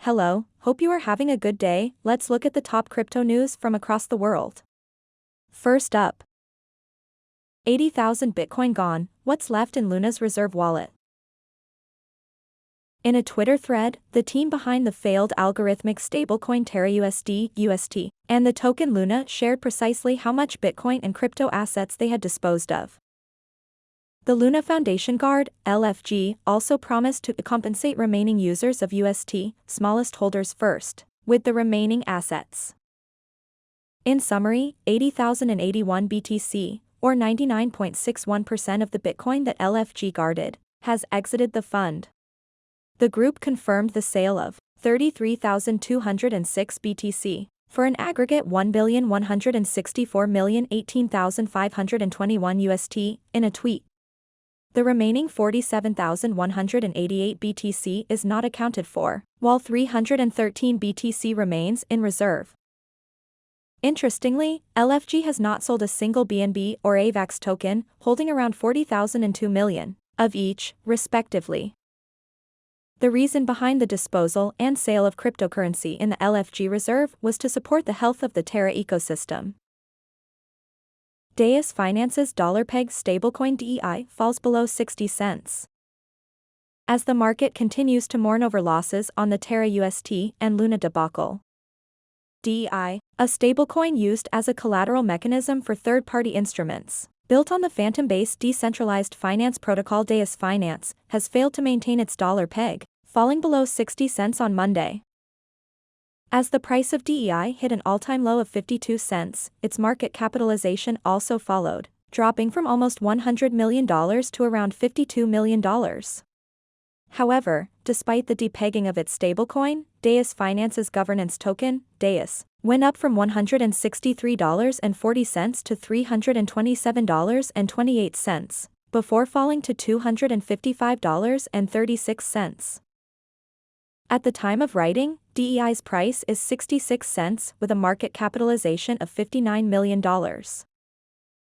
Hello, hope you are having a good day. Let's look at the top crypto news from across the world. First up, 80,000 Bitcoin gone, what's left in Luna's reserve wallet? In a Twitter thread, the team behind the failed algorithmic stablecoin Terra UST, and the token Luna shared precisely how much Bitcoin and crypto assets they had disposed of. The Luna Foundation Guard, LFG, also promised to compensate remaining users of UST, smallest holders first, with the remaining assets. In summary, 80,081 BTC, or 99.61% of the Bitcoin that LFG guarded, has exited the fund. The group confirmed the sale of 33,206 BTC, for an aggregate $1,164,018,521 UST, in a tweet. The remaining 47,188 BTC is not accounted for, while 313 BTC remains in reserve. Interestingly, LFG has not sold a single BNB or AVAX token, holding around 40,000 and 2 million of each, respectively. The reason behind the disposal and sale of cryptocurrency in the LFG reserve was to support the health of the Terra ecosystem. Dei Finance's dollar-pegged stablecoin Dei falls below 60 cents. As the market continues to mourn over losses on the Terra UST and Luna debacle, Dei, a stablecoin used as a collateral mechanism for third-party instruments, built on the Phantom-based decentralized finance protocol Dei Finance, has failed to maintain its dollar peg, falling below 60 cents on Monday. As the price of Dei hit an all-time low of 52 cents, its market capitalization also followed, dropping from almost $100 million to around $52 million. However, despite the depegging of its stablecoin, Dei Finance's governance token, Deis, went up from $163.40 to $327.28, before falling to $255.36. At the time of writing, Dei's price is 66 cents with a market capitalization of $59 million.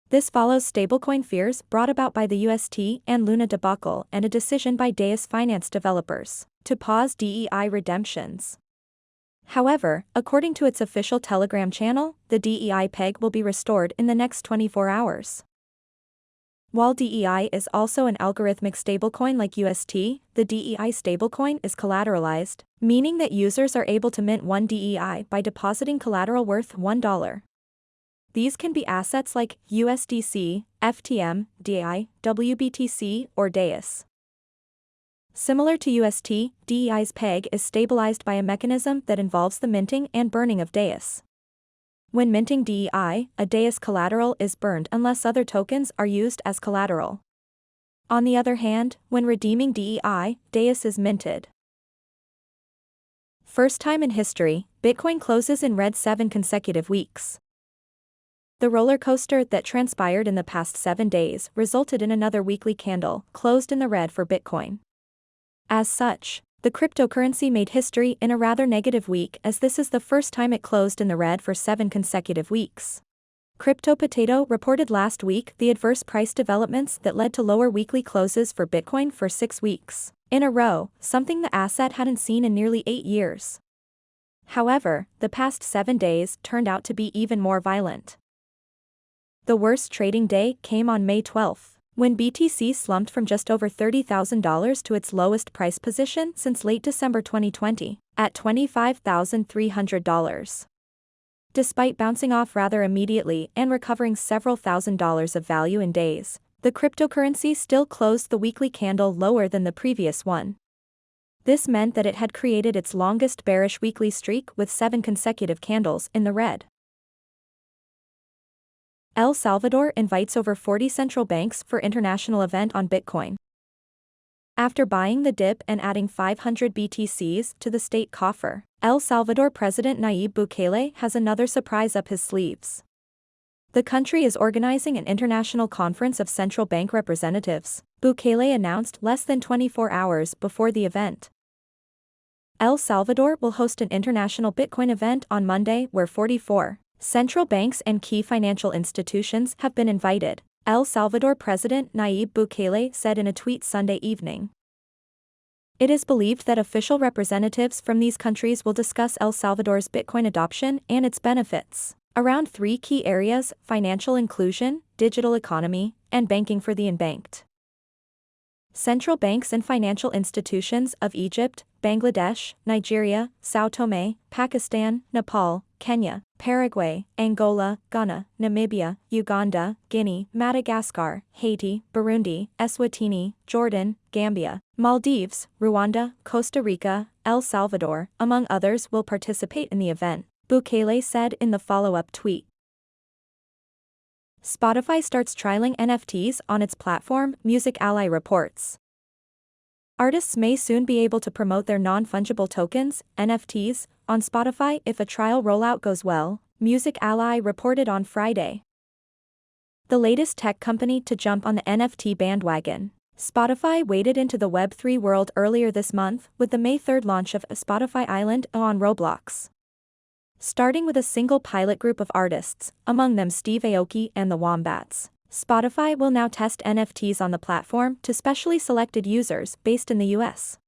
This follows stablecoin fears brought about by the UST and Luna debacle and a decision by Dei Finance developers to pause Dei redemptions. However, according to its official Telegram channel, the Dei peg will be restored in the next 24 hours. While Dei is also an algorithmic stablecoin like UST, the Dei stablecoin is collateralized, meaning that users are able to mint one Dei by depositing collateral worth $1. These can be assets like USDC, FTM, Dei, WBTC, or Deis. Similar to UST, Dei's peg is stabilized by a mechanism that involves the minting and burning of Deis. When minting Dei, a Deis collateral is burned unless other tokens are used as collateral. On the other hand, when redeeming Dei, Deis is minted. First time in history, Bitcoin closes in red 7 consecutive weeks. The roller coaster that transpired in the past 7 days resulted in another weekly candle closed in the red for Bitcoin. As such, the cryptocurrency made history in a rather negative week, as this is the first time it closed in the red for 7 consecutive weeks. Crypto Potato reported last week the adverse price developments that led to lower weekly closes for Bitcoin for 6 weeks in a row, something the asset hadn't seen in nearly 8 years. However, the past 7 days turned out to be even more violent. The worst trading day came on May 12th. When BTC slumped from just over $30,000 to its lowest price position since late December 2020, at $25,300. Despite bouncing off rather immediately and recovering several $1,000s of value in days, the cryptocurrency still closed the weekly candle lower than the previous one. This meant that it had created its longest bearish weekly streak with 7 consecutive candles in the red. El Salvador invites over 40 central banks for international event on Bitcoin. After buying the dip and adding 500 BTCs to the state coffer, El Salvador President Nayib Bukele has another surprise up his sleeves. The country is organizing an international conference of central bank representatives, Bukele announced less than 24 hours before the event. El Salvador will host an international Bitcoin event on Monday where 44 central banks and key financial institutions have been invited, El Salvador President Nayib Bukele said in a tweet Sunday evening. It is believed that official representatives from these countries will discuss El Salvador's Bitcoin adoption and its benefits around three key areas: financial inclusion, digital economy, and banking for the unbanked. Central banks and financial institutions of Egypt, Bangladesh, Nigeria, São Tomé, Pakistan, Nepal, Kenya, Paraguay, Angola, Ghana, Namibia, Uganda, Guinea, Madagascar, Haiti, Burundi, Eswatini, Jordan, Gambia, Maldives, Rwanda, Costa Rica, El Salvador, among others will participate in the event, Bukele said in the follow-up tweet. Spotify starts trialing NFTs on its platform, Music Ally reports. Artists may soon be able to promote their non-fungible tokens, NFTs, on Spotify if a trial rollout goes well, Music Ally reported on Friday. The latest tech company to jump on the NFT bandwagon, Spotify waded into the Web3 world earlier this month with the May 3rd launch of Spotify Island on Roblox. Starting with a single pilot group of artists, among them Steve Aoki and the Wombats, Spotify will now test NFTs on the platform to specially selected users based in the US.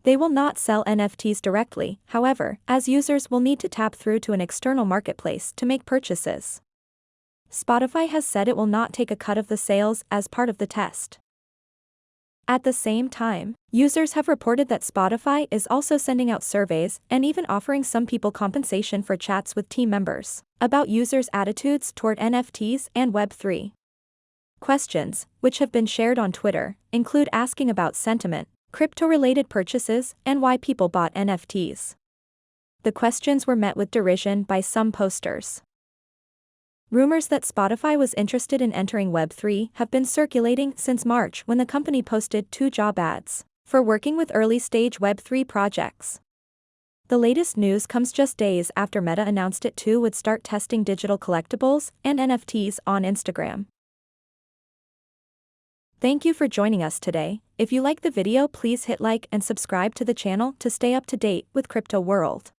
They will not sell NFTs directly, however, as users will need to tap through to an external marketplace to make purchases. Spotify has said it will not take a cut of the sales as part of the test. At the same time, users have reported that Spotify is also sending out surveys and even offering some people compensation for chats with team members about users' attitudes toward NFTs and Web3. Questions, which have been shared on Twitter, include asking about sentiment, crypto-related purchases, and why people bought NFTs. The questions were met with derision by some posters. Rumors that Spotify was interested in entering Web3 have been circulating since March when the company posted 2 job ads for working with early-stage Web3 projects. The latest news comes just days after Meta announced it too would start testing digital collectibles and NFTs on Instagram. Thank you for joining us today. If you like the video, please hit like and subscribe to the channel to stay up to date with Crypto World.